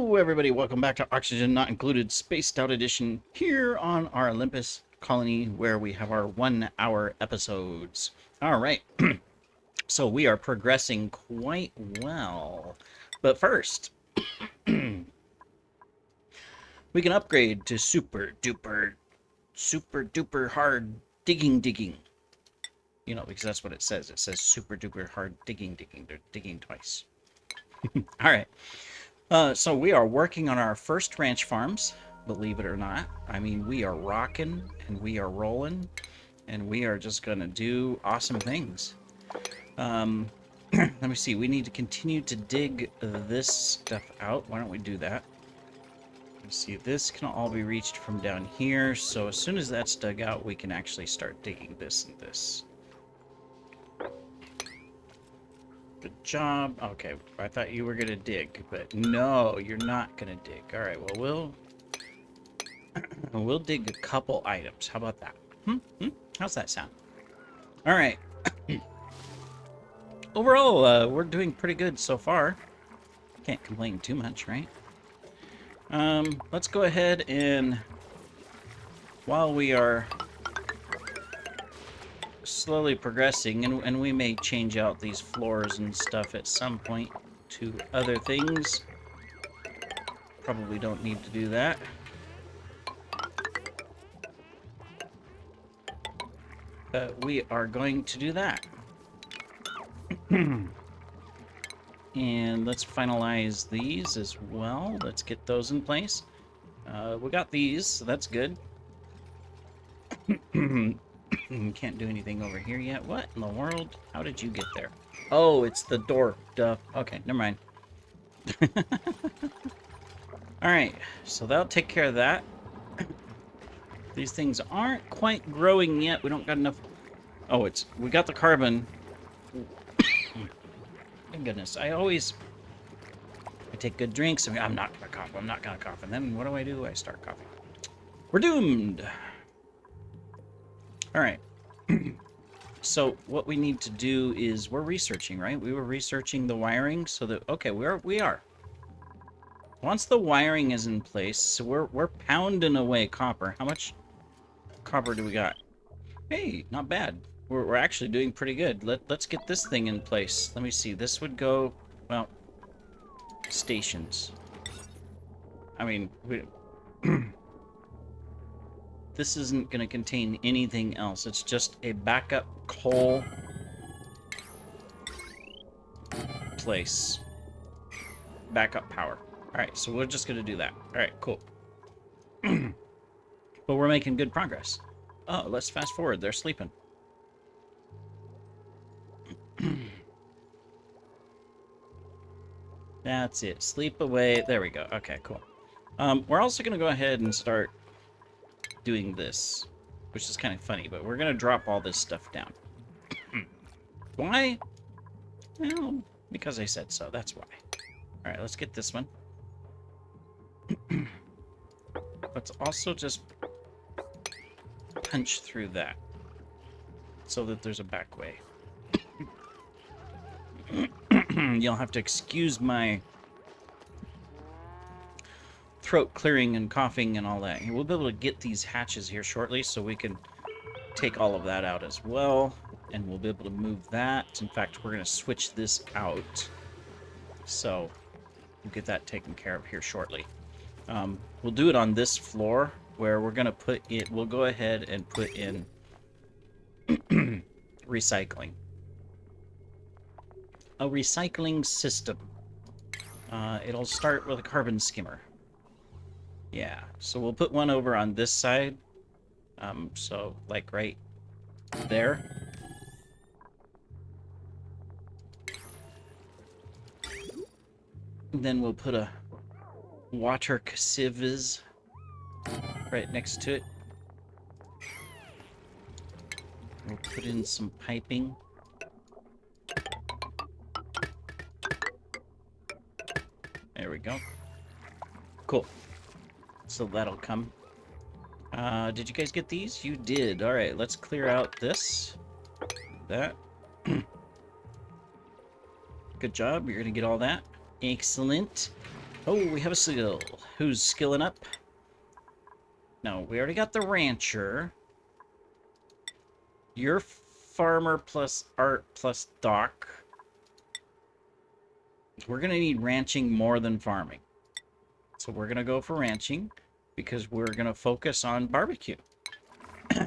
Hello, everybody. Welcome back to Oxygen Not Included Spaced Out Edition here on our Olympus colony where we have our 1 hour episodes. All right. So we are progressing quite well. But first, we can upgrade to super duper hard digging. You know, because that's what it says. It says super duper hard digging. They're digging twice. All right. So we are working on our first ranch farms, believe it or not. I mean, we are rocking and we are rolling and we are just going to do awesome things. Let me see. We need to continue to dig this stuff out. Why don't we do that? Let's see. This can all be reached from down here. So as soon as that's dug out, we can actually start digging this and this. Good job. Okay, I thought you were gonna dig, but no, you're not gonna dig. All right, well, we'll dig a couple items. How about that? How's that sound? All right. Overall, we're doing pretty good so far. Can't complain too much, right? Let's go ahead and while we are slowly progressing, and we may change out these floors and stuff at some point to other things. Probably don't need to do that. But we are going to do that. And let's finalize these as well. Let's get those in place. We got these, so that's good. Can't do anything over here yet. What in the world? How did you get there? Oh, it's the door. Duh. Okay, never mind. Alright, so that'll take care of that. These things aren't quite growing yet. We don't got enough... Oh, we got the carbon. Thank goodness. I take good drinks. I'm not gonna cough. I'm not gonna cough. And then what do? I start coughing. We're doomed! All right. So what we need to do is we're researching, right? We were researching the wiring so that okay, we are. Once the wiring is in place, so we're pounding away copper. How much copper do we got? Hey, not bad. We're actually doing pretty good. Let's get this thing in place. Let me see. This would go, well, stations. I mean, this isn't going to contain anything else. It's just a backup coal place. Backup power. Alright, so we're just going to do that. Alright, cool. But we're making good progress. Oh, let's fast forward. They're sleeping. That's it. Sleep away. There we go. Okay, cool. We're also going to go ahead and start doing this, which is kind of funny, but we're gonna drop all this stuff down. Why? Well, because I said so. That's why. All right, let's get this one. Let's also just punch through that so that there's a back way. You'll have to excuse my throat clearing and coughing and all that. We'll be able to get these hatches here shortly so we can take all of that out as well, and we'll be able to move that. In fact, we're going to switch this out, so we'll get that taken care of here shortly. We'll do it on this floor where we're going to put it, we'll go ahead and put in recycling. A recycling system. It'll start with a carbon skimmer. Yeah, so we'll put one over on this side. So, like, right there. And then we'll put a water sieve right next to it. We'll put in some piping. There we go. Cool. So that'll come. Did you guys get these? You did. All right, let's clear out this. That. Good job. You're going to get all that. Excellent. Oh, we have a skill. Who's skilling up? No, we already got the rancher. You're farmer plus art plus doc. We're going to need ranching more than farming. So we're going to go for ranching because we're going to focus on barbecue.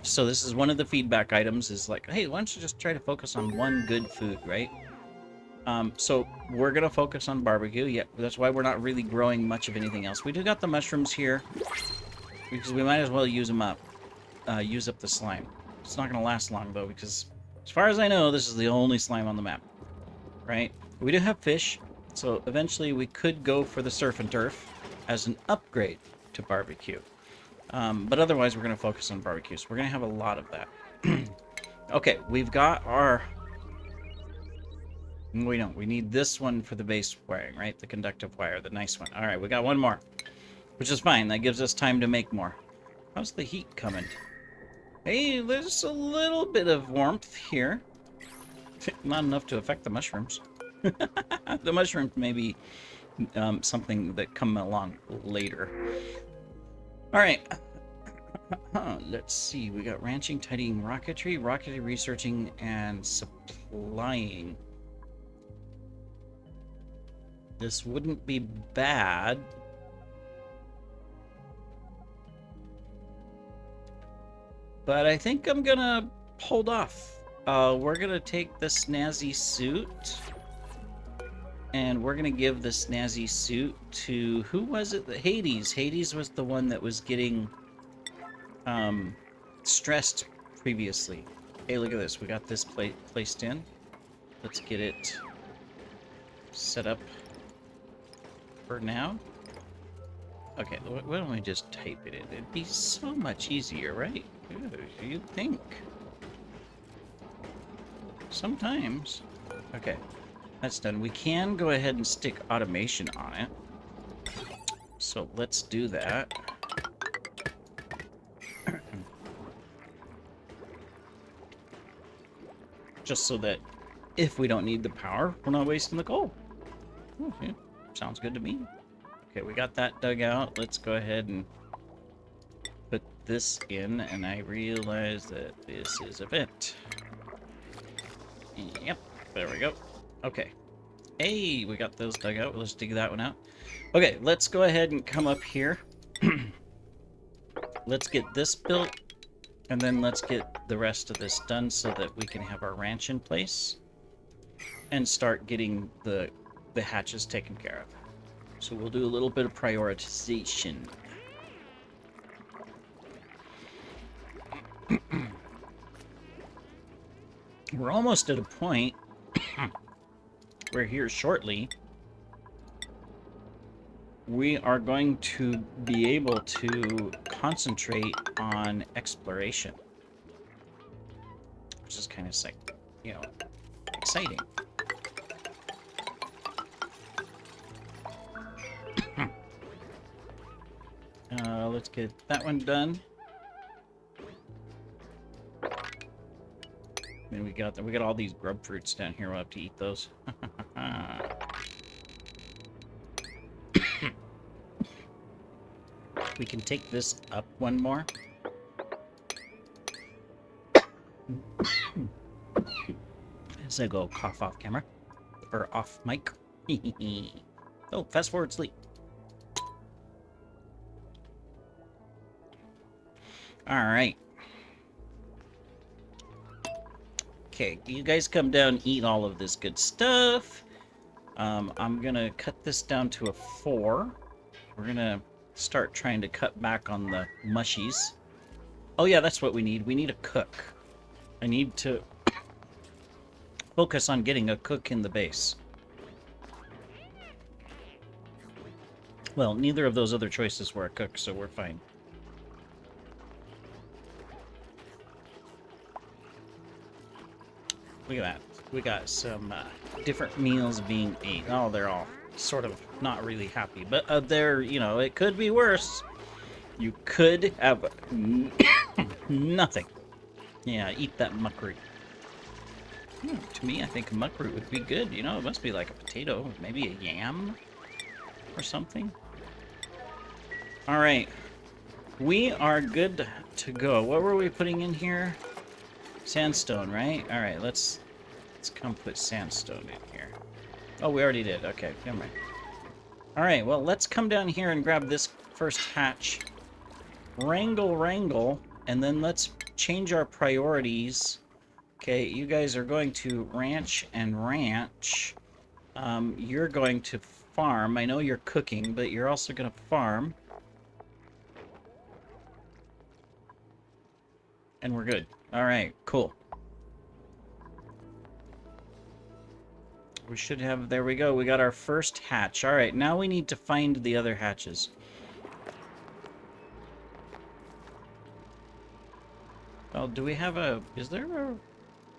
So this is one of the feedback items is like, hey, why don't you just try to focus on one good food, right? So we're going to focus on barbecue. Yeah, that's why we're not really growing much of anything else. We do got the mushrooms here because we might as well use them up. Use up the slime. It's not going to last long, though, because as far as I know, this is the only slime on the map, right? We do have fish, so eventually we could go for the surf and turf as an upgrade to barbecue. But otherwise, we're going to focus on barbecue, so we're going to have a lot of that. Okay, we've got our... We don't. We need this one for the base wiring, right? The conductive wire, the nice one. All right, we got one more, which is fine. That gives us time to make more. How's the heat coming? Hey, there's a little bit of warmth here. Not enough to affect the mushrooms. The mushrooms may be something that come along later. All right. Let's see. We got ranching, tidying, rocketry, researching, and supplying. This wouldn't be bad. But I think I'm gonna hold off. We're gonna take the snazzy suit. And we're gonna give the snazzy suit to... Who was it? Hades. Hades was the one that was getting stressed previously. Hey, look at this. We got this placed in. Let's get it set up for now. Okay, why don't we just type it in? It'd be so much easier, right? You'd think. Sometimes. Okay, that's done. We can go ahead and stick automation on it. So let's do that. Just so that if we don't need the power, we're not wasting the coal. Okay, sounds good to me. Okay, we got that dug out. Let's go ahead and put this in, and I realize that this is a vent. Yep, there we go. Okay. Hey, we got those dug out. Let's dig that one out. Okay, let's go ahead and come up here. Let's get this built, and then let's get the rest of this done so that we can have our ranch in place and start getting the hatches taken care of. So we'll do a little bit of prioritization. We're almost at a point where here shortly we are going to be able to concentrate on exploration, which is kind of like, you know, exciting. Let's get that one done. And we got all these grub fruits down here. We'll have to eat those. We can take this up one more. As I go cough off camera. Or off mic. Oh, fast forward sleep. Alright. Okay, you guys come down and eat all of this good stuff. I'm gonna cut this down to a 4. We're gonna start trying to cut back on the mushies. Oh yeah, that's what we need. We need a cook. I need to focus on getting a cook in the base. Well, neither of those other choices were a cook, so we're fine. Look at that. We got some different meals being eaten. Oh, they're all sort of not really happy. But they're, you know, it could be worse. You could have nothing. Yeah, eat that muckroot. To me, I think muckroot would be good. You know, it must be like a potato. Maybe a yam. or something. All right. We are good to go. What were we putting in here? Sandstone, right? All right, let's come put sandstone in here. Oh, we already did. Okay, never mind. All right, well, let's come down here and grab this first hatch. Wrangle, and then let's change our priorities. Okay, you guys are going to ranch and ranch. You're going to farm. I know you're cooking, but you're also going to farm. And we're good. All right, cool. We should have... There we go. We got our first hatch. All right, now we need to find the other hatches. Well, do we have a... Is there a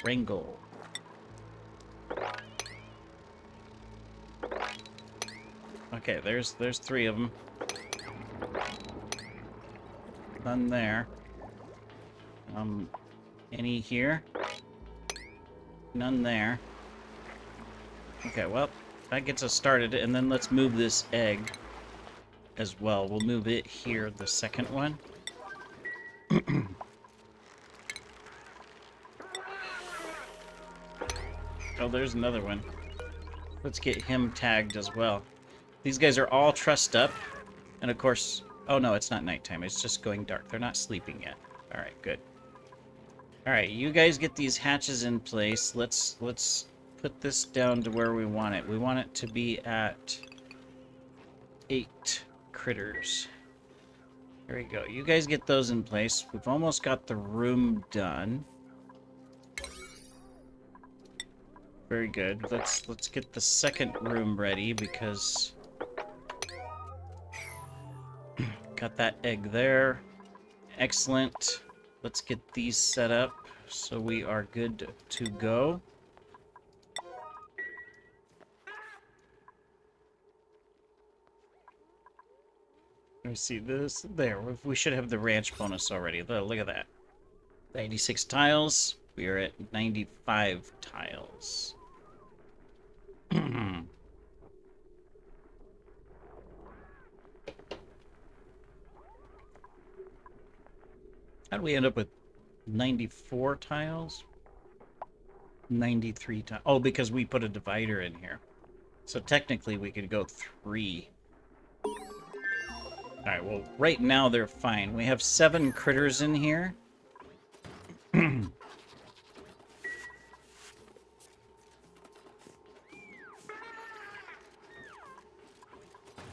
wrangle? Okay, there's 3 of them. None there. Any here? None there. Okay, well, that gets us started, and then let's move this egg as well. We'll move it here, the second one. Oh, there's another one. Let's get him tagged as well. These guys are all trussed up, and of course... Oh, no, it's not nighttime. It's just going dark. They're not sleeping yet. All right, good. All right, you guys get these hatches in place. Let's put this down to where we want it. We want it to be at 8 critters. There we go. You guys get those in place. We've almost got the room done. Very good. Let's get the second room ready because got that egg there. Excellent. Let's get these set up so we are good to go. Let me see this. There, we should have the ranch bonus already. Look at that. 96 tiles. We are at 95 tiles. How do we end up with 94 tiles? 93 tiles. Oh, because we put a divider in here. So technically we could go 3. Alright, well, right now they're fine. We have 7 critters in here.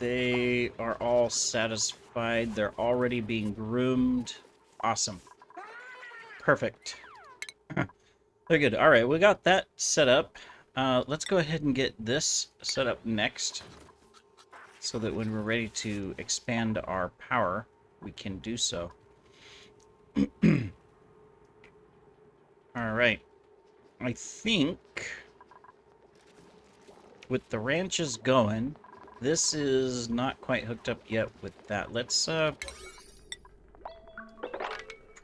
They are all satisfied. They're already being groomed. Awesome. Perfect. They're good. All right, we got that set up. Let's go ahead and get this set up next so that when we're ready to expand our power, we can do so. All right. I think with the ranches going, this is not quite hooked up yet with that. Let's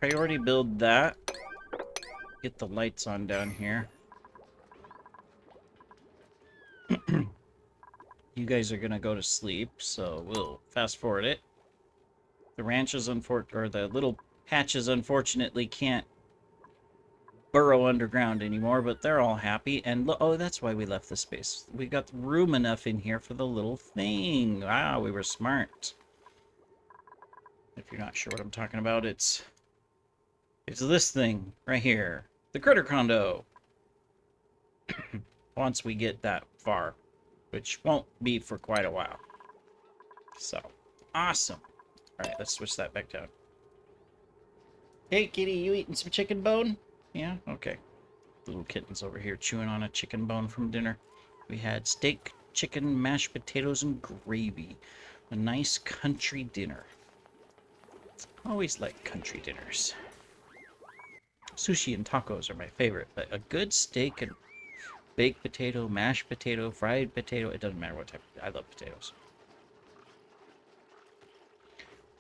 priority build that. Get the lights on down here. You guys are gonna go to sleep, so we'll fast forward it. The ranches, or the little hatches, unfortunately can't burrow underground anymore, but they're all happy. And look, oh, that's why we left the space. We got room enough in here for the little thing. Wow, we were smart. If you're not sure what I'm talking about, it's this thing right here, the critter condo. Once we get that far, which won't be for quite a while. So, awesome. All right, let's switch that back down. Hey, kitty, you eating some chicken bone? Yeah? Okay. Little kitten's over here chewing on a chicken bone from dinner. We had steak, chicken, mashed potatoes, and gravy. A nice country dinner. Always like country dinners. Sushi and tacos are my favorite, but a good steak and baked potato, mashed potato, fried potato, it doesn't matter what type. I love potatoes.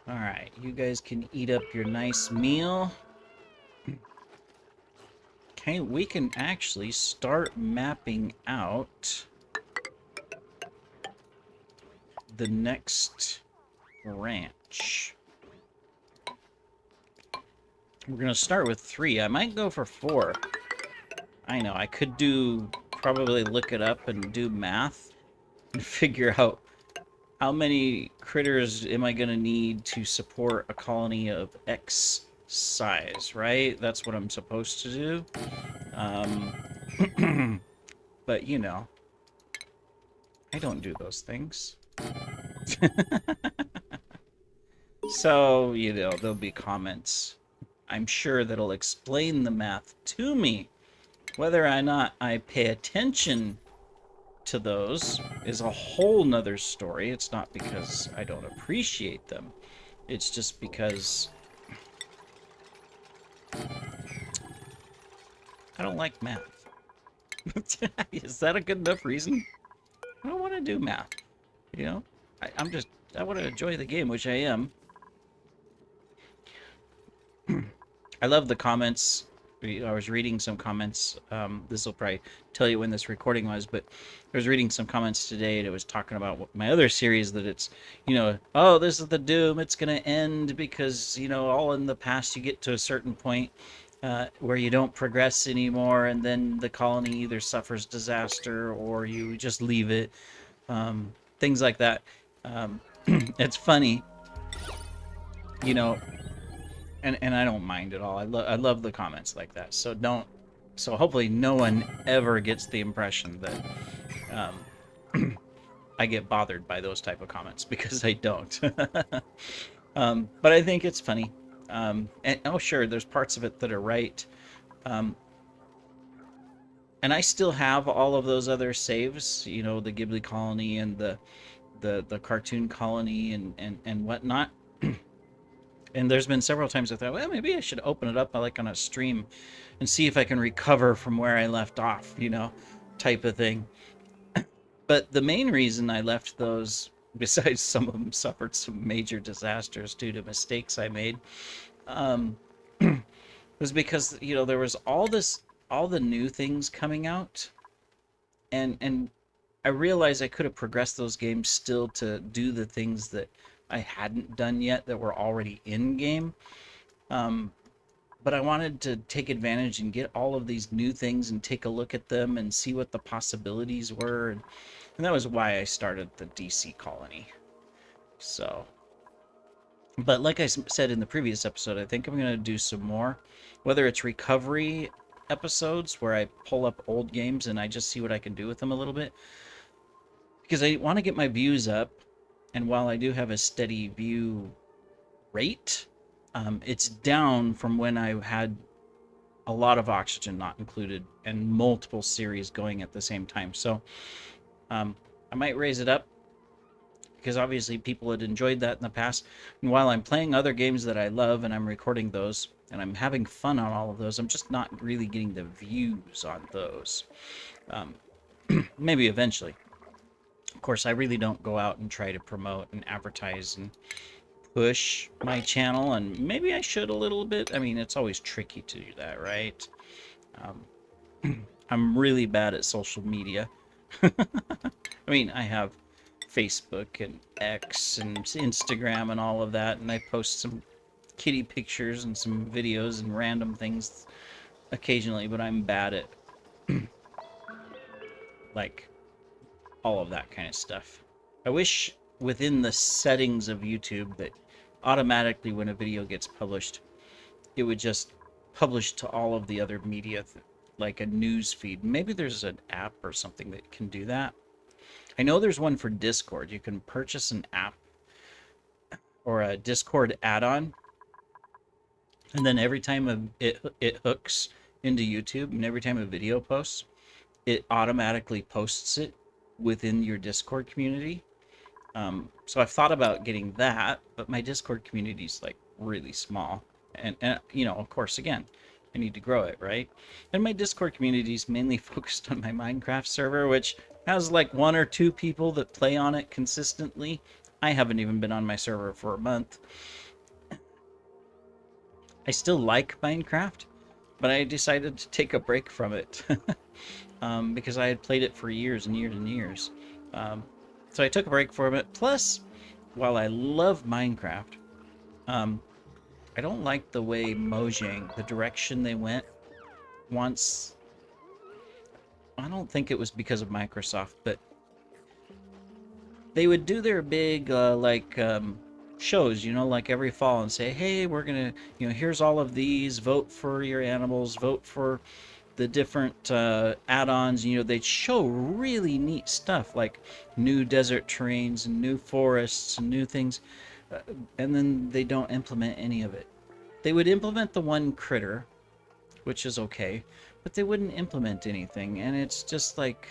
Alright, you guys can eat up your nice meal. Okay, we can actually start mapping out the next ranch. We're going to start with 3. I might go for 4. I know, I could probably look it up and do math and figure out how many critters am I going to need to support a colony of X size, right? That's what I'm supposed to do. But, you know, I don't do those things. So, you know, there'll be comments, I'm sure, that'll explain the math to me. Whether or not I pay attention to those is a whole nother story. It's not because I don't appreciate them. It's just because I don't like math. Is that a good enough reason? I don't want to do math. You know? I want to enjoy the game, which I am. I love the comments. I was reading some comments. This will probably tell you when this recording was, but I was reading some comments today, and it was talking about my other series, that it's, you know, oh, this is the doom. It's going to end because, you know, all in the past you get to a certain point where you don't progress anymore, and then the colony either suffers disaster or you just leave it. Things like that. It's funny, you know. And I don't mind at all. I love the comments like that. So hopefully no one ever gets the impression that I get bothered by those type of comments, because I don't. But I think it's funny. And oh, sure, there's parts of it that are right. And I still have all of those other saves, you know, the Ghibli colony and the cartoon colony and whatnot. And there's been several times I thought, well, maybe I should open it up like on a stream and see if I can recover from where I left off, you know, type of thing. But the main reason I left those, besides some of them suffered some major disasters due to mistakes I made, was because, you know, there was all the new things coming out, and I realized I could have progressed those games still to do the things that I hadn't done yet that were already in game. But I wanted to take advantage and get all of these new things and take a look at them and see what the possibilities were. And that was why I started the DC colony. So, but like I said in the previous episode, I think I'm going to do some more, whether it's recovery episodes where I pull up old games and I just see what I can do with them a little bit, because I want to get my views up. And while I do have a steady view rate, it's down from when I had a lot of oxygen not included and multiple series going at the same time. So I might raise it up, because obviously people had enjoyed that in the past. And while I'm playing other games that I love and I'm recording those and I'm having fun on all of those, I'm just not really getting the views on those. Maybe eventually. Of course, I really don't go out and try to promote and advertise and push my channel, and maybe I should a little bit. I mean, it's always tricky to do that, right? I'm really bad at social media. I mean, I have Facebook and X and Instagram and all of that, and I post some kitty pictures and some videos and random things occasionally, but I'm bad at like all of that kind of stuff. I wish within the settings of YouTube that automatically when a video gets published, it would just publish to all of the other media, like a news feed. Maybe there's an app or something that can do that. I know there's one for Discord. You can purchase an app or a Discord add-on, and then every time it hooks into YouTube, and every time a video posts, it automatically posts it within your Discord community. So I've thought about getting that, but my Discord community is like really small, and you know, of course, again, I need to grow it, right? And my Discord community is mainly focused on my Minecraft server, which has like 1 or 2 people that play on it consistently. I haven't even been on my server for a month. I still like Minecraft, but I decided to take a break from it because I had played it for years and years and years. So I took a break from it. Plus, while I love Minecraft, I don't like the way Mojang, the direction they went once. I don't think it was because of Microsoft, but they would do their big shows, like every fall and say, hey, we're gonna, here's all of these, vote for your animals, vote for the different add-ons. They'd show really neat stuff like new desert terrains and new forests and new things, and then they don't implement any of it. They would implement the one critter, which is okay, but they wouldn't implement anything, and it's just like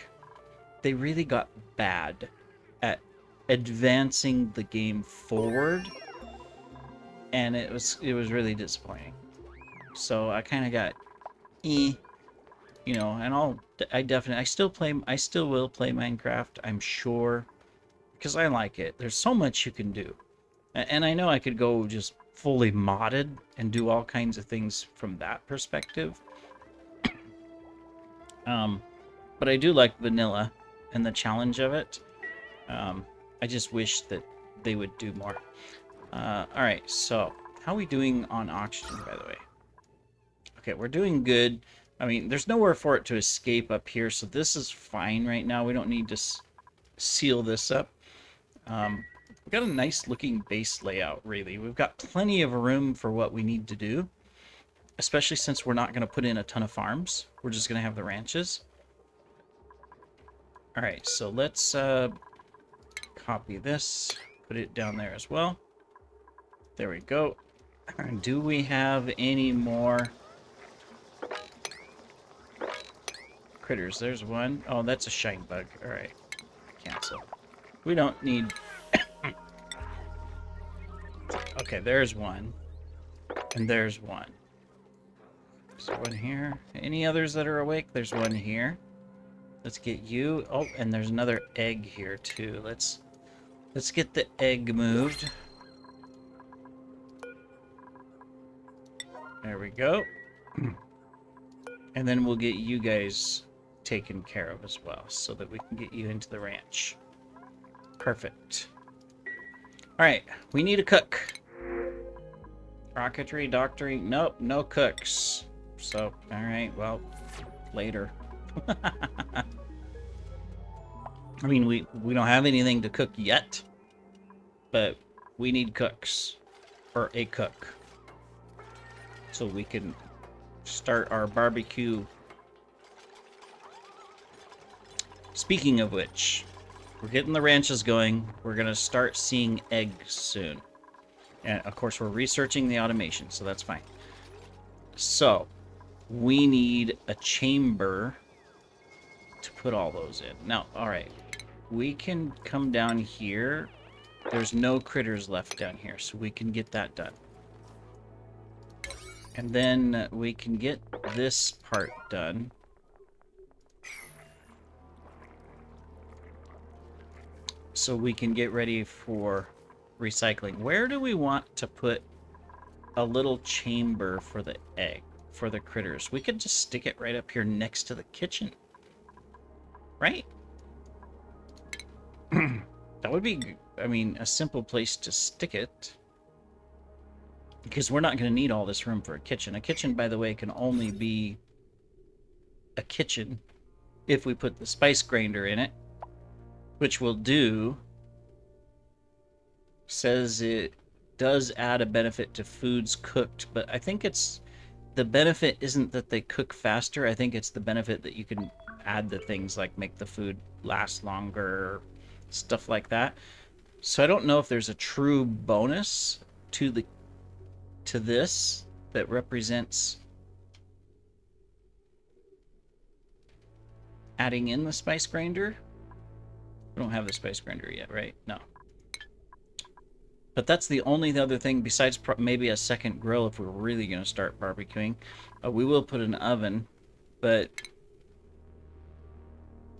they really got bad at advancing the game forward, and it was really disappointing. So I kind of got and I still will play Minecraft, I'm sure, because I like it. There's so much you can do. And I know I could go just fully modded and do all kinds of things from that perspective. But I do like vanilla and the challenge of it. I just wish that they would do more. Alright, so how are we doing on oxygen, by the way? Okay, we're doing good. I mean, there's nowhere for it to escape up here, so this is fine right now. We don't need to seal this up. We've got a nice looking base layout, really. We've got plenty of room for what we need to do, especially since we're not going to put in a ton of farms. We're just going to have the ranches. All right, so let's copy this, put it down there as well. There we go. Do we have any more critters? There's one. Oh, that's a shine bug. All right, cancel. We don't need... Okay, there's one. And there's one. There's one here. Any others that are awake? There's one here. Let's get you. Oh, and there's another egg here too. Let's get the egg moved. There we go. And then we'll get you guys taken care of as well, so that we can get you into the ranch. Perfect. Alright, we need a cook. Rocketry, doctoring, nope, no cooks. So, alright, well, later. I mean, we don't have anything to cook yet, but we need cooks, or a cook, so we can start our barbecue. Speaking of which, we're getting the ranches going. We're going to start seeing eggs soon. And, of course, we're researching the automation, so that's fine. So, we need a chamber to put all those in. Now, alright. We can come down here. There's no critters left down here, so we can get that done. And then we can get this part done. So we can get ready for recycling. Where do we want to put a little chamber for the egg, for the critters? We could just stick it right up here next to the kitchen. Right? That would be, I mean, a simple place to stick it. Because we're not going to need all this room for a kitchen. A kitchen, by the way, can only be a kitchen if we put the spice grinder in it. Which we'll do. Says it does add a benefit to foods cooked, but I think it's... The benefit isn't that they cook faster. I think it's the benefit that you can add the things like make the food last longer, stuff like that. So I don't know if there's a true bonus to this that represents adding in the spice grinder. We don't have the spice grinder yet, right? No. But that's the only other thing besides maybe a second grill if we're really going to start barbecuing. We will put an oven, but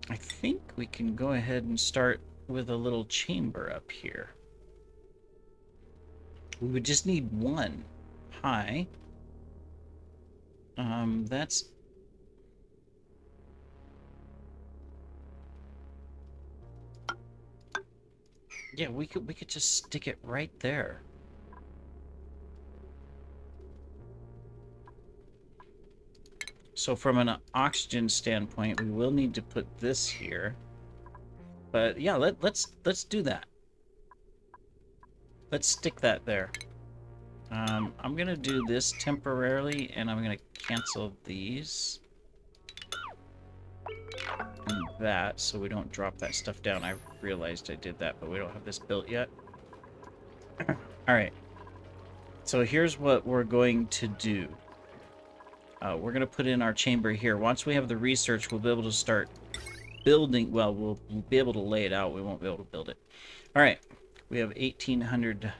I think we can go ahead and start with a little chamber up here. We would just need one pie. That's... Yeah, we could just stick it right there. So from an oxygen standpoint, we will need to put this here. But yeah, let's do that. Let's stick that there. I'm gonna do this temporarily, and I'm gonna cancel these and that, so we don't drop that stuff down. I realized I did that, but we don't have this built yet. All right. So here's what we're going to do. We're gonna put in our chamber here. Once we have the research, we'll be able to start building. Well, we'll be able to lay it out. We won't be able to build it. All right. We have 1,800.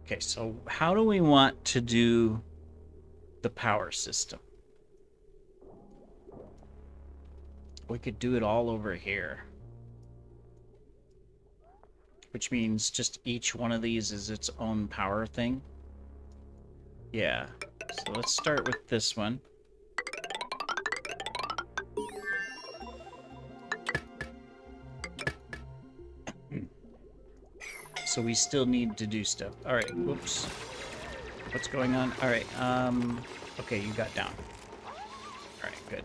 Okay, so how do we want to do the power system? We could do it all over here. Which means just each one of these is its own power thing. Yeah. So let's start with this one. So we still need to do stuff. All right, whoops. What's going on? All right, okay, you got down. All right, good.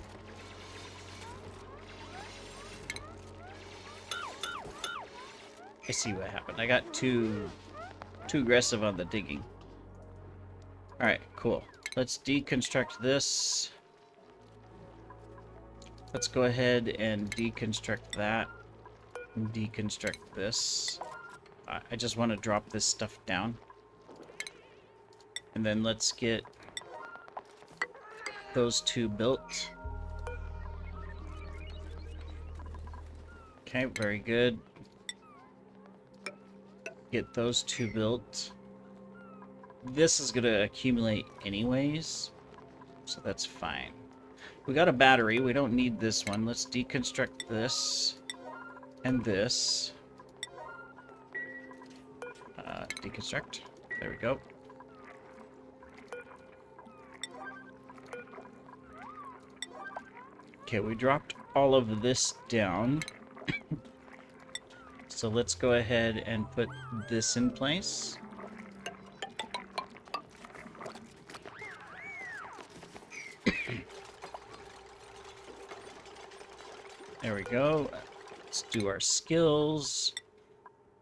I see what happened. I got too aggressive on the digging. All right, cool. Let's deconstruct this. Let's go ahead and deconstruct that. And deconstruct this. I just want to drop this stuff down. And then let's get those two built. Okay, very good. Get those two built. This is going to accumulate anyways, so that's fine. We got a battery. We don't need this one. Let's deconstruct this and this. Deconstruct. There we go. Okay, we dropped all of this down. So let's go ahead and put this in place. There we go. Let's do our skills.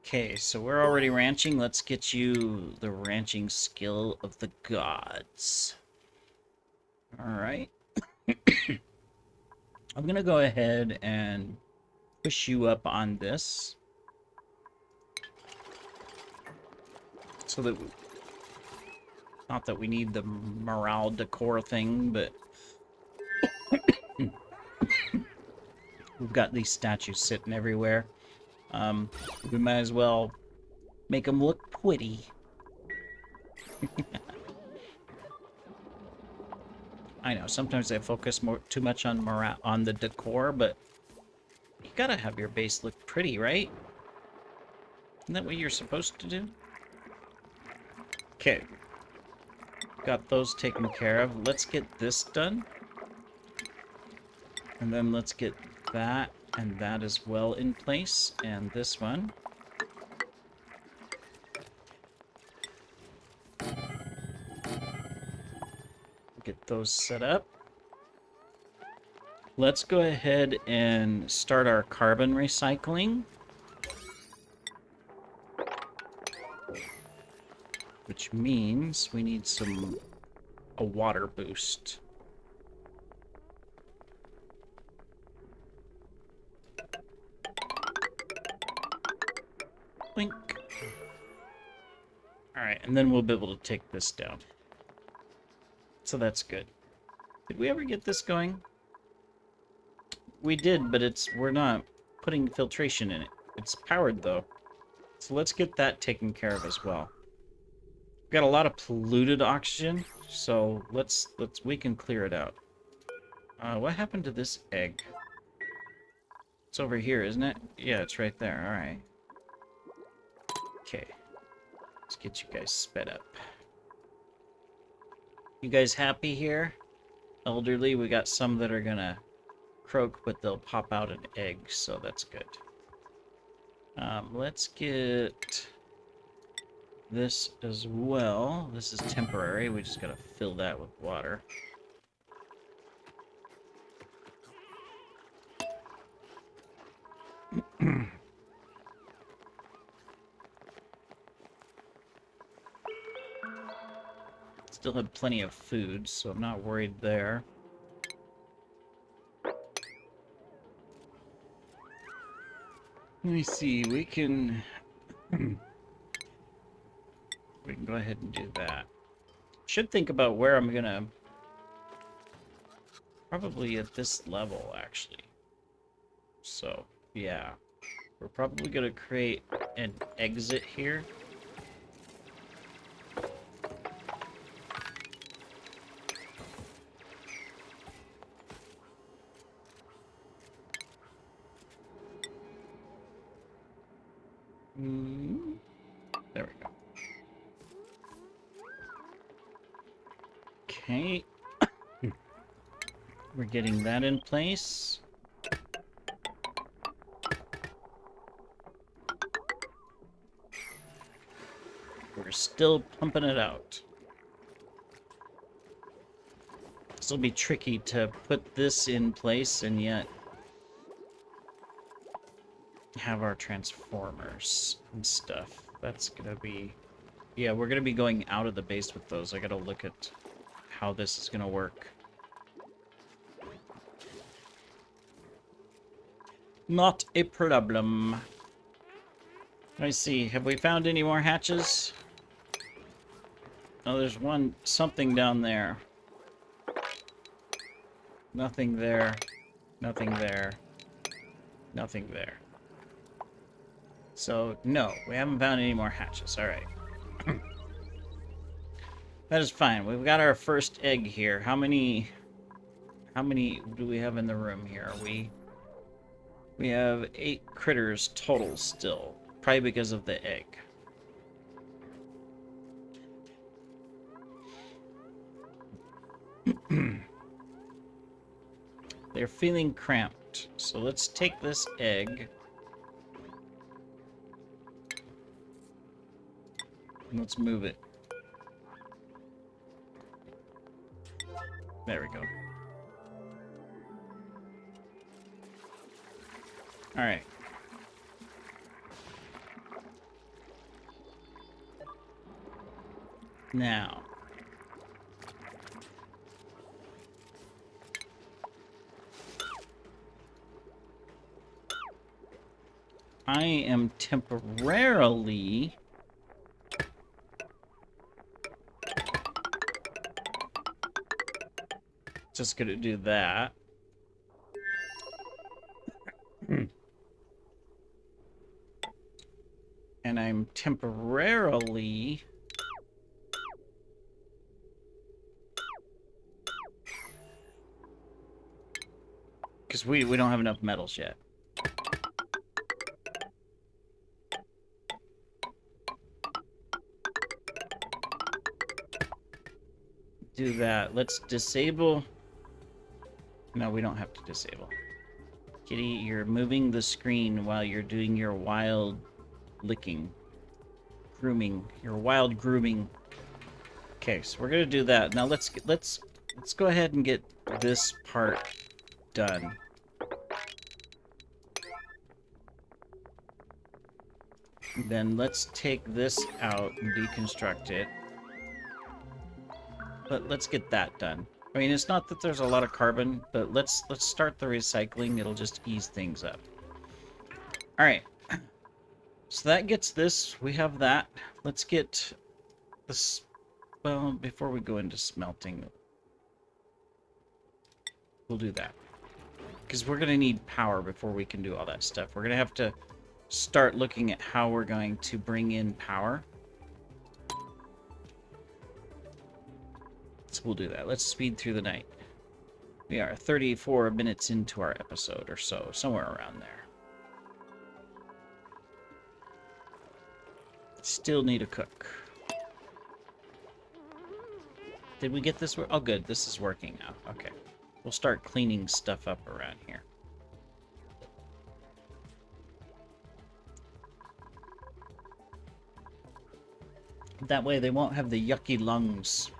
Okay, so we're already ranching. Let's get you the ranching skill of the gods. Alright. I'm gonna go ahead and push you up on this. So that not that we need the morale decor thing, but we've got these statues sitting everywhere. We might as well make them look pretty. I know sometimes I focus too much on morale, on the decor, but you gotta have your base look pretty, right? Isn't that what you're supposed to do? Okay. Got those taken care of. Let's get this done. And then let's get that and that as well in place. And this one. Get those set up. Let's go ahead and start our carbon recycling. Which means we need a water boost. Blink. Alright, and then we'll be able to take this down. So that's good. Did we ever get this going? We did, but we're not putting filtration in it. It's powered though. So let's get that taken care of as well. We've got a lot of polluted oxygen, so we can clear it out. What happened to this egg? It's over here, isn't it? Yeah, it's right there. All right. Okay. Let's get you guys sped up. You guys happy here? Elderly, we got some that are gonna croak, but they'll pop out an egg, so that's good. Let's get this as well. This is temporary. We just gotta fill that with water. Still have plenty of food, so I'm not worried there. Let me see, we can go ahead and do that. Should think about where I'm gonna... Probably at this level, actually. So, yeah. We're probably gonna create an exit here. There we go. Okay. We're getting that in place. We're still pumping it out. This will be tricky to put this in place and yet have our transformers and stuff. That's gonna be... Yeah, we're gonna be going out of the base with those. I gotta look at how this is gonna work. Not a problem. Let me see. Have we found any more hatches? Oh, there's something down there. Nothing there. Nothing there. Nothing there. So, no, we haven't found any more hatches. Alright. That is fine. We've got our first egg here. How many do we have in the room here? We have 8 critters total still. Probably because of the egg. They're feeling cramped. So let's take this egg. And let's move it. There we go. Alright. Now. I am temporarily... just gonna do that. And I'm temporarily... because we don't have enough metals yet. Do that. Let's disable... No, we don't have to disable. Kitty, you're moving the screen while you're doing your wild licking. Grooming. Your wild grooming. Okay, so we're gonna do that. Now let's go ahead and get this part done. Then let's take this out and deconstruct it. But let's get that done. I mean, it's not that there's a lot of carbon, but let's start the recycling. It'll just ease things up. All right. So that gets this. We have that. Let's get this. Well, before we go into smelting, we'll do that. Because we're going to need power before we can do all that stuff. We're going to have to start looking at how we're going to bring in power. So we'll do that. Let's speed through the night. We are 34 minutes into our episode or so, somewhere around there. still need a cook. Did we get this? Oh, good. This is working now. Okay. We'll start cleaning stuff up around here. That way they won't have the yucky lungs.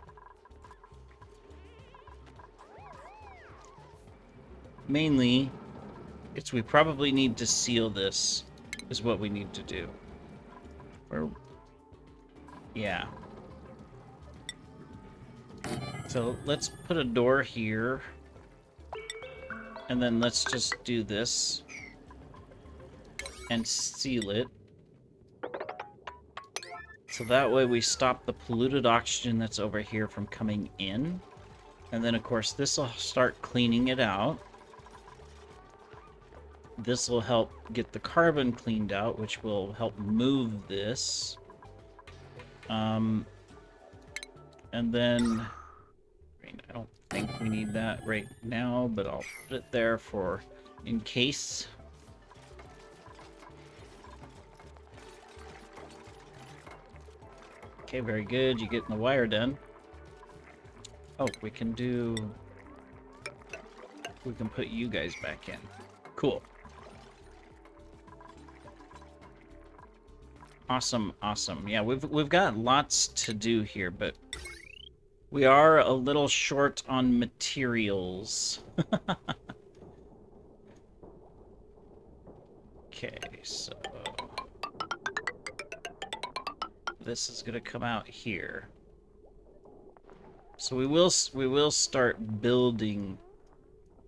Mainly, it's we probably need to seal this, is what we need to do. Or, yeah. So let's put a door here. And then let's just do this. And seal it. So that way we stop the polluted oxygen that's over here from coming in. And then, of course, this will start cleaning it out. This will help get the carbon cleaned out, which will help move this. And then... I don't think we need that right now, but I'll put it there for in case. Okay, very good. You're getting the wire done. Oh, we can put you guys back in. Cool. Awesome, awesome. Yeah, we've got lots to do here, but we are a little short on materials. Okay, so this is gonna come out here. So we will start building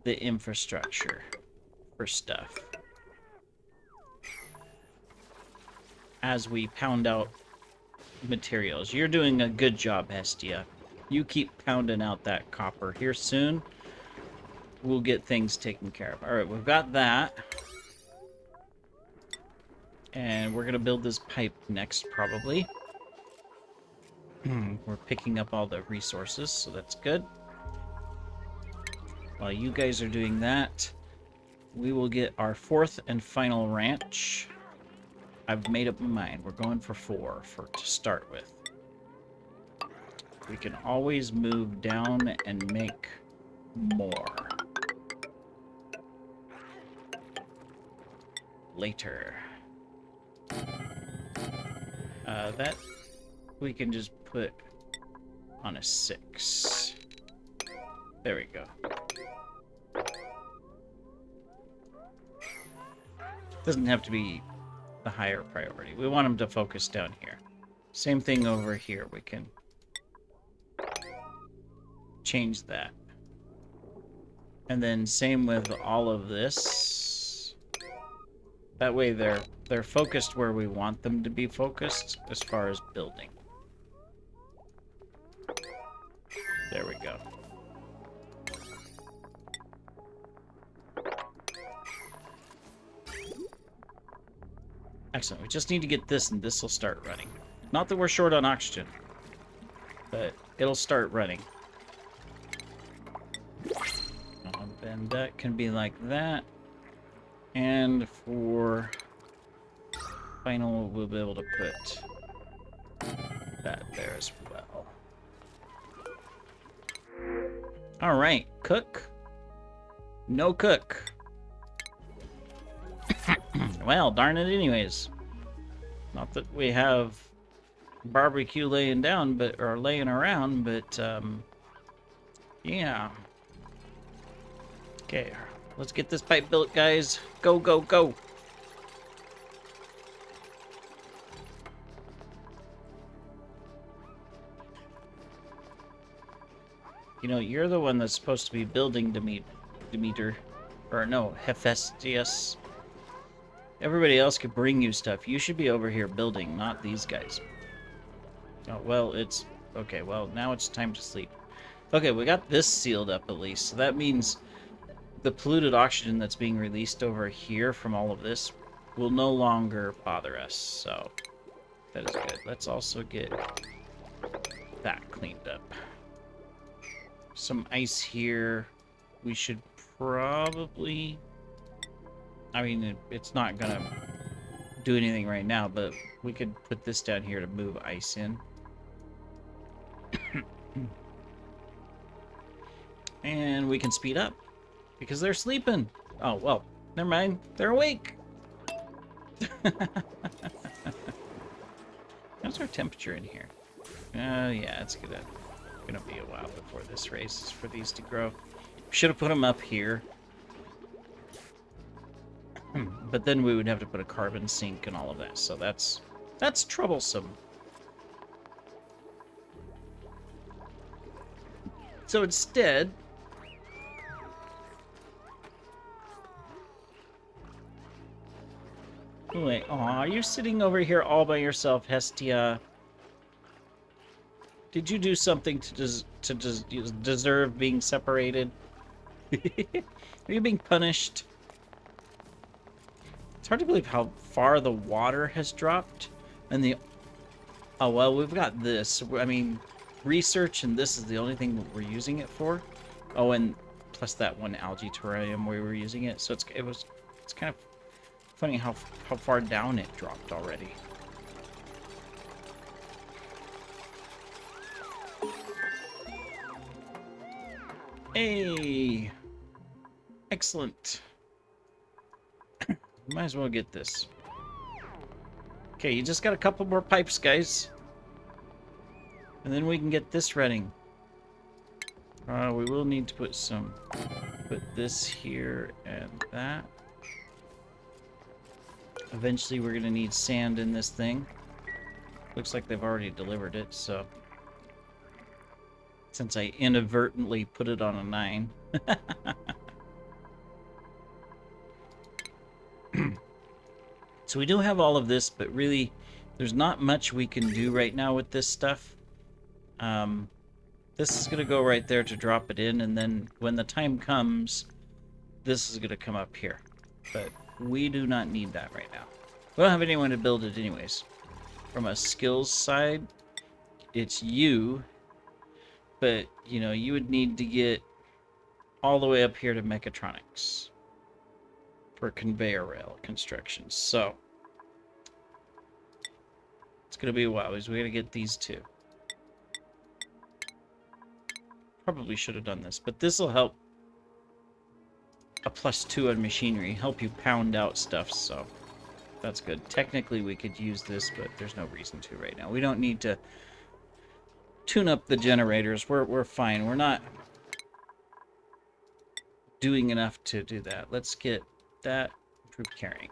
the infrastructure for stuff as we pound out materials. You're doing a good job, Hestia. You keep pounding out that copper. Here soon, we'll get things taken care of. Alright, we've got that. And we're gonna build this pipe next, probably. We're picking up all the resources, so that's good. While you guys are doing that, we will get our fourth and final ranch. I've made up my mind. We're going for 4 to start with. We can always move down and make more later. That we can just put on a 6. There we go. Doesn't have to be the higher priority. We want them to focus down here. Same thing over here. We can change that. And then same with all of this. That way they're focused where we want them to be focused as far as building. There we go. Excellent. We just need to get this, and this will start running. Not that we're short on oxygen, but it'll start running. And that can be like that. And for final, we'll be able to put that there as well. All right, cook. No cook. Well, darn it anyways. Not that we have barbecue laying down, or laying around, but yeah. Okay, let's get this pipe built, guys. Go, go, go. You know, you're the one that's supposed to be building Demeter. Or no, Hephaestus. Everybody else could bring you stuff. You should be over here building, not these guys. Oh, well, it's... Okay, well, now it's time to sleep. Okay, we got this sealed up at least. So that means the polluted oxygen that's being released over here from all of this will no longer bother us. So that is good. Let's also get that cleaned up. Some ice here. We should probably... I mean, it's not gonna do anything right now, but we could put this down here to move ice in. And we can speed up because they're sleeping. Oh, well, never mind. They're awake. How's our temperature in here? Yeah, it's gonna be a while before this race for these to grow. Should have put them up here. But then we would have to put a carbon sink and all of that, so that's troublesome. So instead, wait, aw, you're sitting over here all by yourself, Hestia. Did you do something to deserve being separated? Are you being punished? It's hard to believe how far the water has dropped. And the... Oh, well, we've got this. I mean, research, and this is the only thing we're using it for. Oh, and plus that one algae terrarium we were using it. So it's kind of funny how far down it dropped already. Hey! Excellent. Might as well get this. Okay, you just got a couple more pipes, guys. And then we can get this running. We will need to put this here and that. Eventually we're gonna need sand in this thing. Looks like they've already delivered it, so... Since I inadvertently put it on a 9. So we do have all of this, but really, there's not much we can do right now with this stuff. This is going to go right there to drop it in, and then when the time comes, this is going to come up here. But we do not need that right now. We don't have anyone to build it anyways. From a skills side, it's you. But, you know, you would need to get all the way up here to mechatronics for conveyor rail construction. So, it's going to be a while because we got to get these two. Probably should have done this, but this will help a +2 on machinery, help you pound out stuff, so that's good. Technically, we could use this, but there's no reason to right now. We don't need to tune up the generators. We're fine. We're not doing enough to do that. Let's get that improved carrying.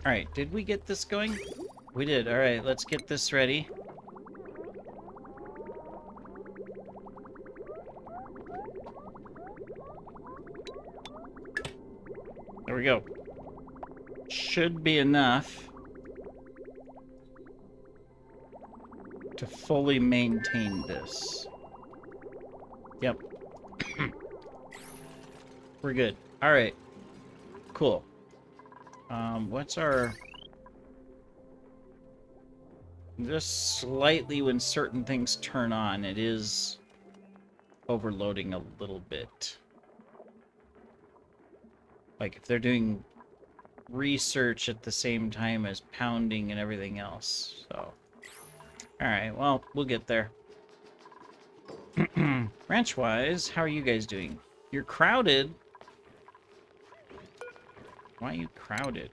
Alright, did we get this going? We did. Alright, let's get this ready. There we go. Should be enough to fully maintain this. Yep. We're good. Alright. Cool. What's our... Just slightly when certain things turn on, it is overloading a little bit. Like if they're doing research at the same time as pounding and everything else. So, alright, well, we'll get there. Ranch-wise, how are you guys doing? You're crowded. Why are you crowded?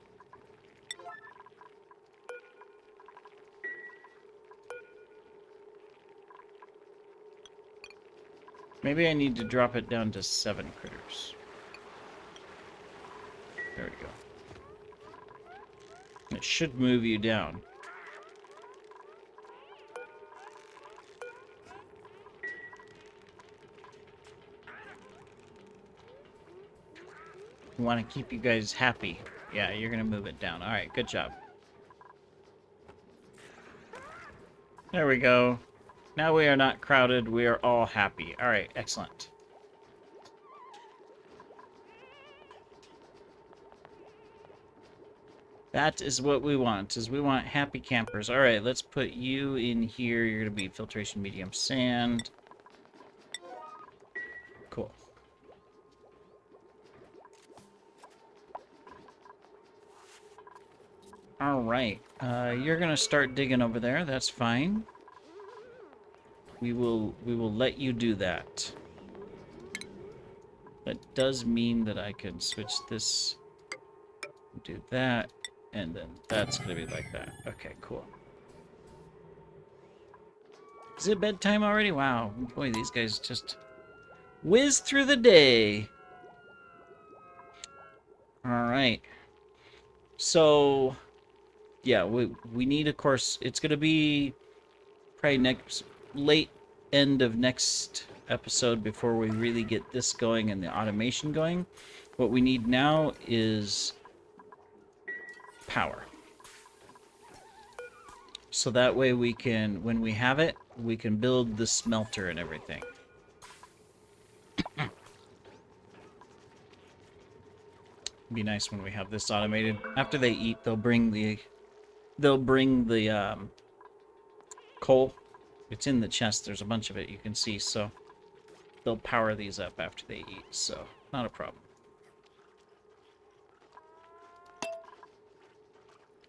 Maybe I need to drop it down to 7 critters. There we go. It should move you down. We want to keep you guys happy. Yeah, you're going to move it down. Alright, good job. There we go. Now we are not crowded. We are all happy. Alright, excellent. That is what we want, is we want happy campers. Alright, let's put you in here. You're going to be filtration medium sand. Cool. All right. You're gonna start digging over there. That's fine. We will let you do that. That does mean that I can switch this, do that, and then that's gonna be like that. Okay, cool. Is it bedtime already? Wow. Boy, these guys just whiz through the day. All right. So, yeah, we need, of course, it's gonna be probably next late end of next episode before we really get this going and the automation going. What we need now is power. So that way we can, when we have it, we can build the smelter and everything. Be nice when we have this automated. After they eat, they'll bring the coal. It's in the chest. There's a bunch of it you can see, so they'll power these up after they eat, so not a problem.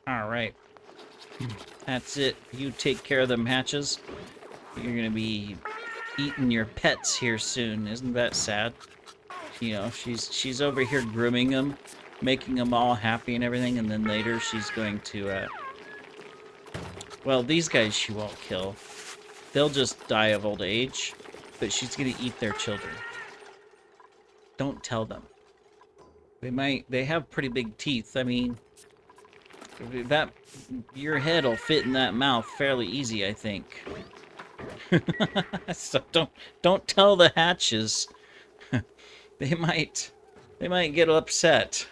All right. That's it. You take care of them hatches. You're gonna be eating your pets here soon. Isn't that sad? You know, she's over here grooming them, making them all happy and everything, and then later she's going to, well, these guys she won't kill. They'll just die of old age, but she's gonna eat their children. Don't tell them. They have pretty big teeth. I mean, that your head will fit in that mouth fairly easy, I think. So don't tell the hatches. They might get upset.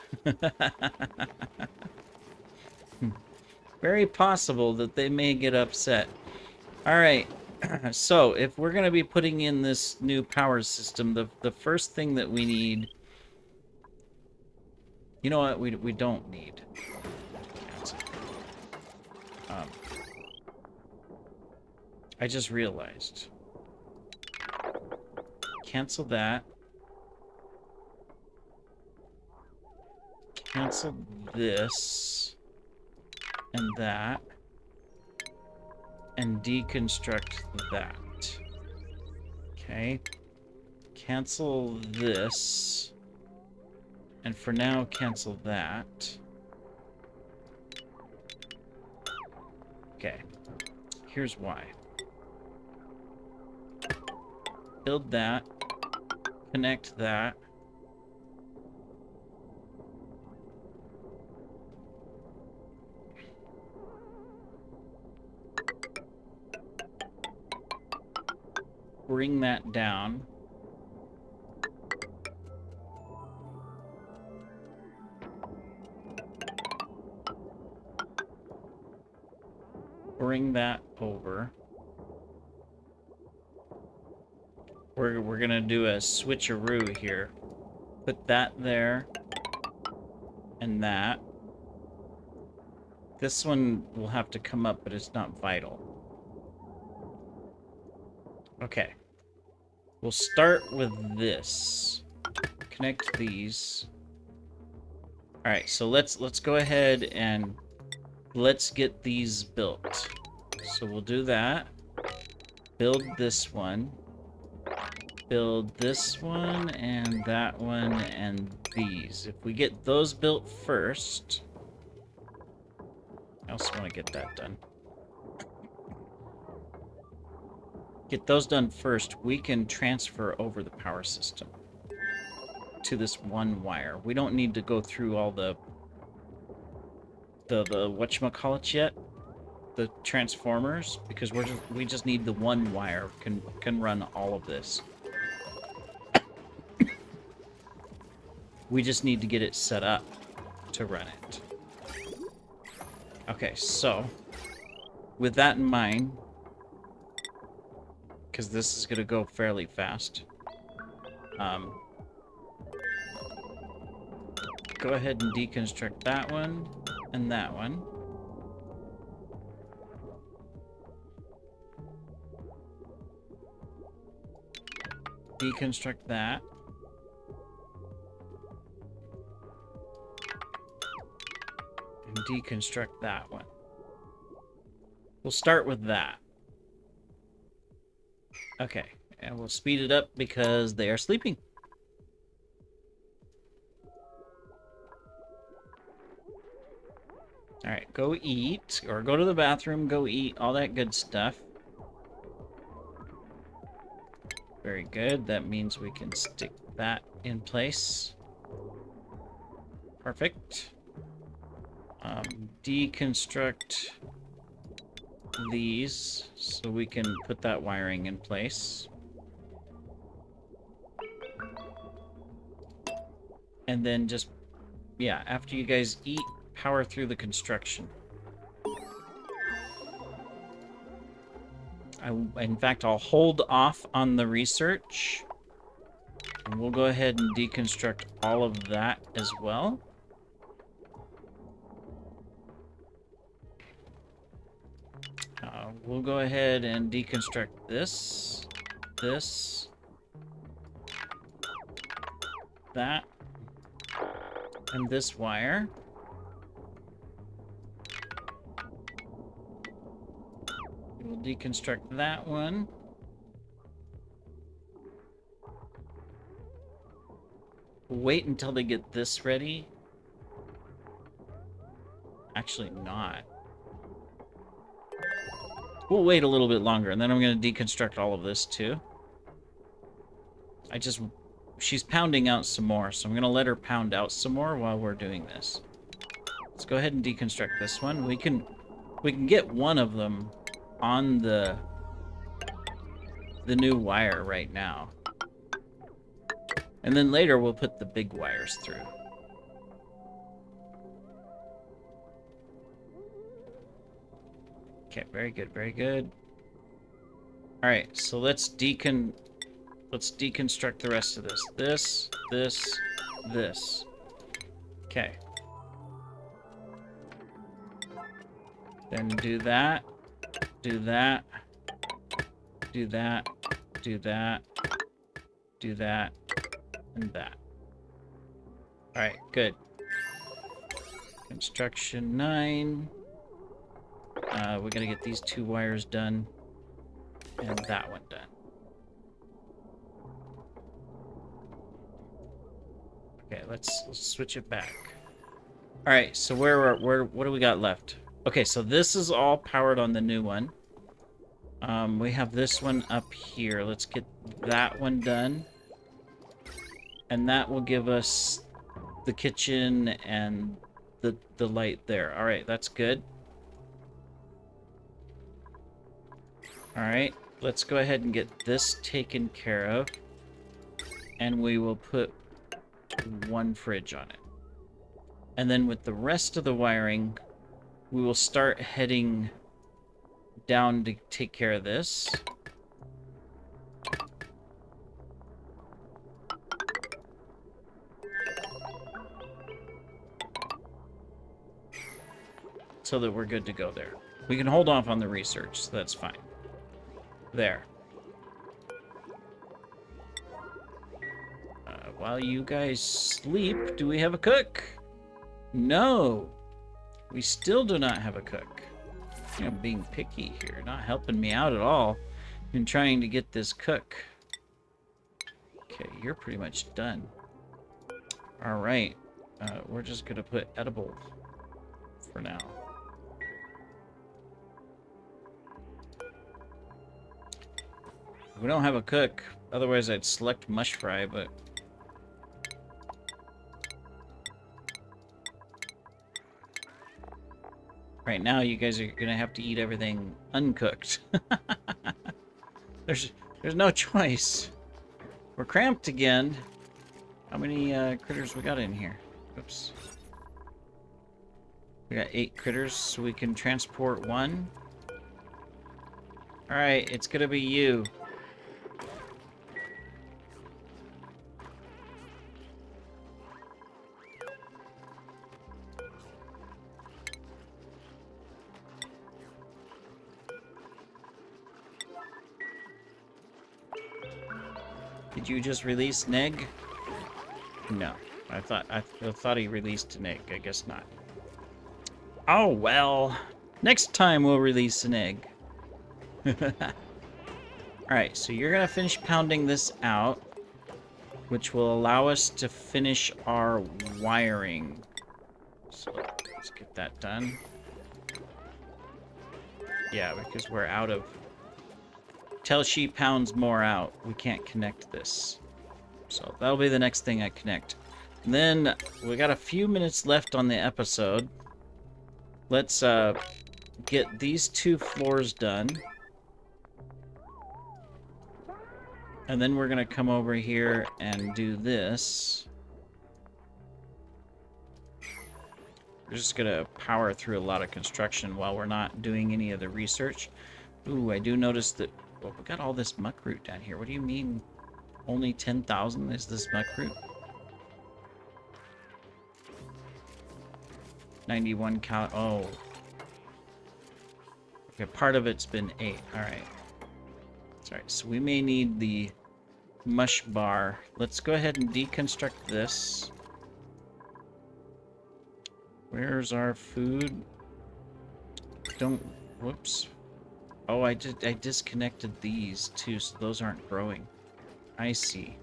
Very possible that they may get upset. All right. So, if we're going to be putting in this new power system, the first thing that we need, you know what, we don't need. I just realized. Cancel that. Cancel this. And that. And deconstruct that. Okay. Cancel this. And for now, cancel that. Okay. Here's why. Build that. Connect that. Bring that down. Bring that over. We're gonna do a switcheroo here. Put that there. And that. This one will have to come up, but it's not vital. Okay. We'll start with this. Connect these. Alright, so let's go ahead and let's get these built. So we'll do that. Build this one. Build this one, and that one, and these. If we get those built first... I also want to get that done. Get those done first, we can transfer over the power system to this one wire. We don't need to go through all the whatchamacallit yet, the transformers, because we just need the one wire can run all of this. We just need to get it set up to run it. Okay, so with that in mind, because this is going to go fairly fast, go ahead and deconstruct that one and that one. Deconstruct that. and deconstruct that one. We'll start with that. Okay, and we'll speed it up because they are sleeping. Alright, go eat, or go to the bathroom, go eat, all that good stuff. Very good, that means we can stick that in place. Perfect. Deconstruct these so we can put that wiring in place. And then just, yeah, after you guys eat, power through the construction. In fact, I'll hold off on the research. And we'll go ahead and deconstruct all of that as well. We'll go ahead and deconstruct this, that, and this wire. We'll deconstruct that one. We'll wait until they get this ready. Actually not. We'll wait a little bit longer, and then I'm going to deconstruct all of this, too. She's pounding out some more, so I'm going to let her pound out some more while we're doing this. Let's go ahead and deconstruct this one. We can get one of them on the new wire right now. And then later we'll put the big wires through. Okay, very good, very good. All right, so let's deconstruct the rest of this. This. Okay. Then do that, do that, do that, do that, do that, and that. All right, good. Construction 9. We're gonna get these 2 wires done, and that one done. Okay, let's switch it back. All right, so what do we got left? Okay, so this is all powered on the new one. We have this one up here. Let's get that one done, and that will give us the kitchen and the light there. All right, that's good. All right, let's go ahead and get this taken care of, and we will put 1 fridge on it. And then with the rest of the wiring, we will start heading down to take care of this. So that we're good to go there. We can hold off on the research, so that's fine. There. While you guys sleep, do we have a cook? No. We still do not have a cook. I'm being picky here, not helping me out at all in trying to get this cook. Okay, you're pretty much done. All right. We're just going to put edible for now. We don't have a cook. Otherwise, I'd select mush fry, but... right now, you guys are going to have to eat everything uncooked. There's no choice. We're cramped again. How many critters we got in here? Oops. We got 8 critters, so we can transport 1. Alright, it's going to be you. Did you just release Neg? No. I thought he released Neg. I guess not. Oh, well. Next time we'll release an egg. Alright, so you're going to finish pounding this out, which will allow us to finish our wiring. So let's get that done. Yeah, because we're out of... Till she pounds more out, we can't connect this. So that'll be the next thing I connect. And then we got a few minutes left on the episode. Let's get these 2 floors done. And then we're going to come over here and do this. We're just going to power through a lot of construction while we're not doing any of the research. Ooh, I do notice that... Well, we got all this muck root down here. What do you mean only 10,000 is this muck root? 91 cal... Oh. Okay, part of it's been 8. Alright. Sorry, so we may need the mush bar. Let's go ahead and deconstruct this. Where's our food? Don't... Whoops. Oh, I disconnected these too, so those aren't growing. I see.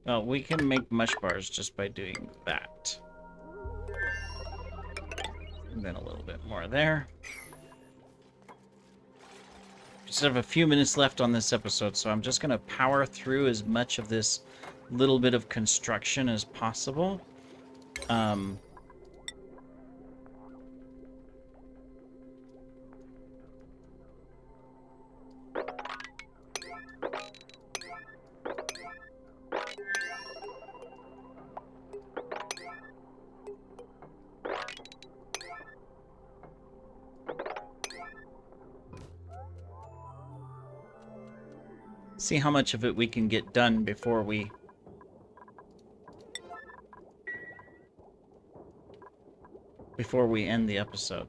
Well, we can make mush bars just by doing that. And then a little bit more there. Just have a few minutes left on this episode, so I'm just going to power through as much of this little bit of construction as possible. See how much of it we can get done before we end the episode.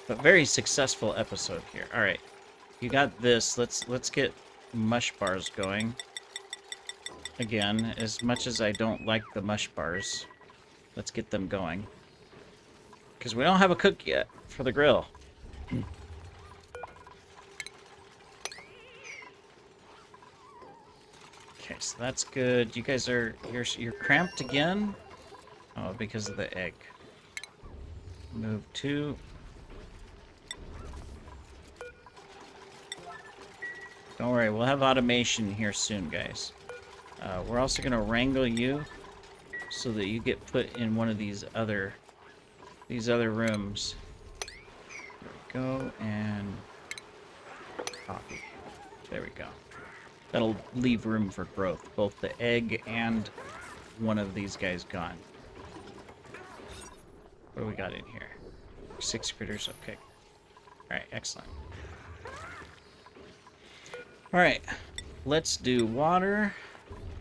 But very successful episode here. All right, you got this. Let's get mush bars going. Again, as much as I don't like the mush bars, let's get them going. Because we don't have a cook yet for the grill. Okay, so that's good. You guys are... You're cramped again? Oh, because of the egg. Move 2. Don't worry, we'll have automation here soon, guys. We're also going to wrangle you so that you get put in one of these other rooms. There we go, and copy. There we go. That'll leave room for growth. Both the egg and one of these guys gone. What do we got in here? 6 critters, okay. Alright, excellent. Alright, let's do water.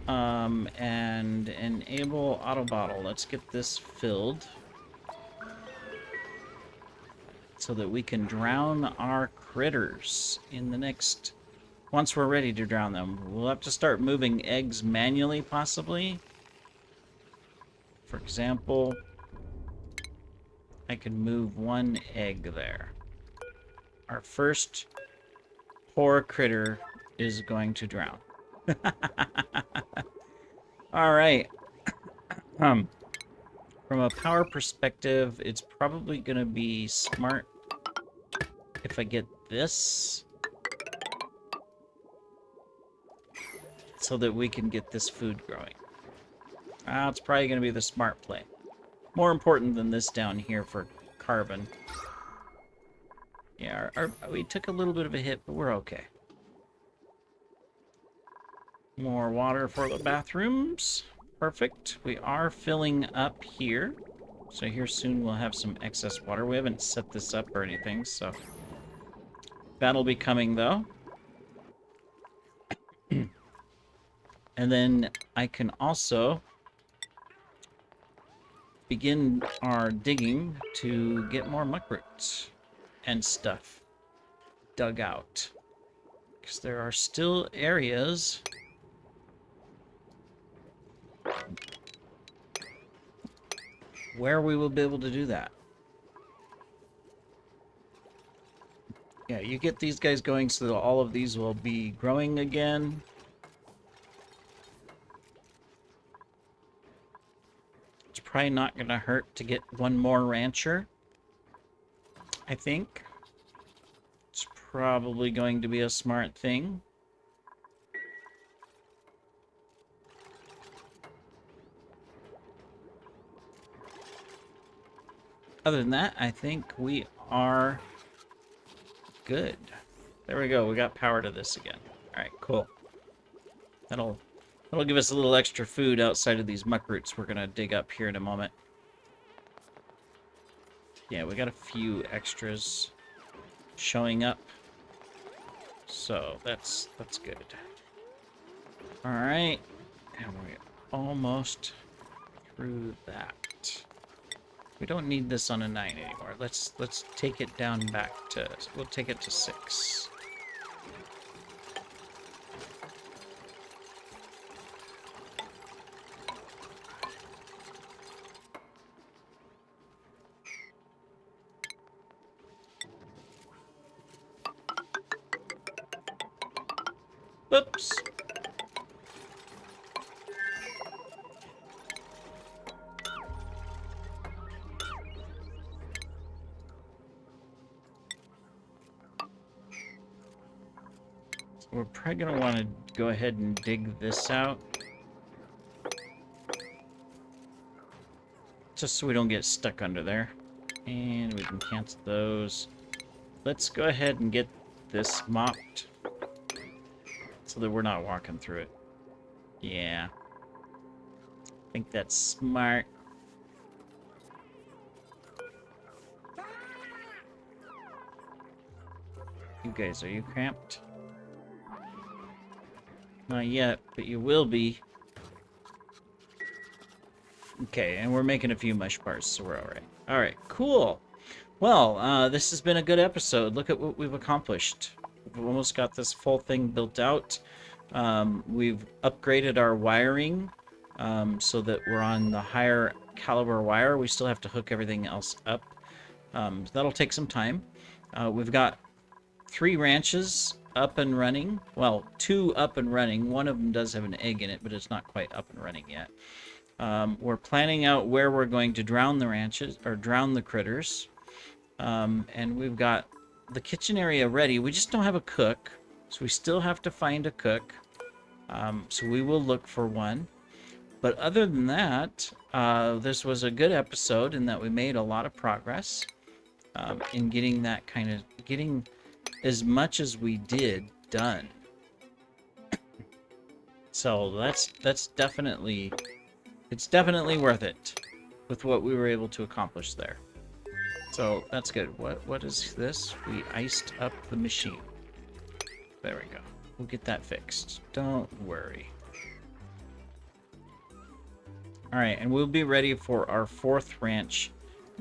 And enable auto bottle. Let's get this filled. So that we can drown our critters in the next... Once we're ready to drown them. We'll have to start moving eggs manually, possibly. For example, I can move 1 egg there. Our first poor critter is going to drown. Alright. From a power perspective, it's probably going to be smart if I get this. So that we can get this food growing. It's probably going to be the smart play. More important than this down here for carbon. Yeah, we took a little bit of a hit, but we're okay. More water for the bathrooms. Perfect. We are filling up here. So here soon we'll have some excess water. We haven't set this up or anything, so... That'll be coming, though. And then I can also begin our digging to get more muck roots and stuff dug out. Because there are still areas where we will be able to do that. Yeah, you get these guys going so that all of these will be growing again. It's probably not going to hurt to get one more rancher, I think. It's probably going to be a smart thing. Other than that, I think we are good. There we go. We got power to this again. All right, cool. That'll give us a little extra food outside of these muck roots we're gonna dig up here in a moment. Yeah, we got a few extras showing up, so that's good. All right, and we're almost through that. We don't need this on a 9 anymore. Let's take it down back to. We'll take it to 6. Oops. We're probably going to want to go ahead and dig this out. Just so we don't get stuck under there. And we can cancel those. Let's go ahead and get this mopped so that we're not walking through it. Yeah. I think that's smart. You guys, are you cramped? Not yet, but you will be. Okay, and we're making a few mush bars, so we're alright. Alright, cool. Well, this has been a good episode. Look at what we've accomplished. We've almost got this full thing built out. We've upgraded our wiring so that we're on the higher caliber wire. We still have to hook everything else up. That'll take some time. We've got 3 ranches up and running. Well, 2 up and running. One of them does have an egg in it, but it's not quite up and running yet. We're planning out where we're going to drown the ranches, or drown the critters. And we've got the kitchen area ready. We just don't have a cook, so we still have to find a cook. So we will look for one. But other than that, this was a good episode in that we made a lot of progress in getting that getting as much as we did done. So that's definitely, it's definitely worth it with what we were able to accomplish there. So that's good. What is this? We iced up the machine. There we go. We'll get that fixed. Don't worry. All right, and we'll be ready for our 4th ranch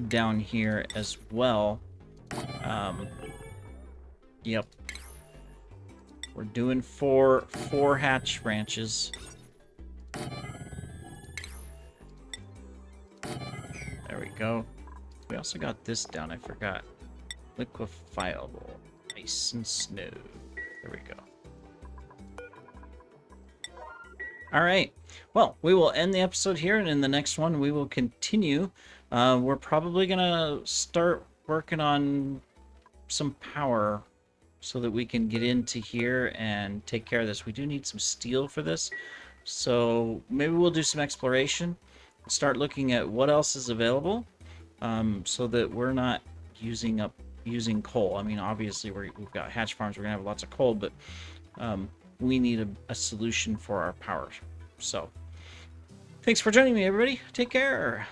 down here as well. Yep. We're doing four hatch ranches. There we go. We also got this down, I forgot. Liquefiable. Ice and snow. There we go. Alright. Well, we will end the episode here, and in the next one we will continue. We're probably going to start working on some power so that we can get into here and take care of this. We do need some steel for this, so maybe we'll do some exploration, start looking at what else is available, so that we're not using coal. I mean, obviously we've got hatch farms, we're gonna have lots of coal, but we need a solution for our power. So thanks for joining me, everybody. Take care.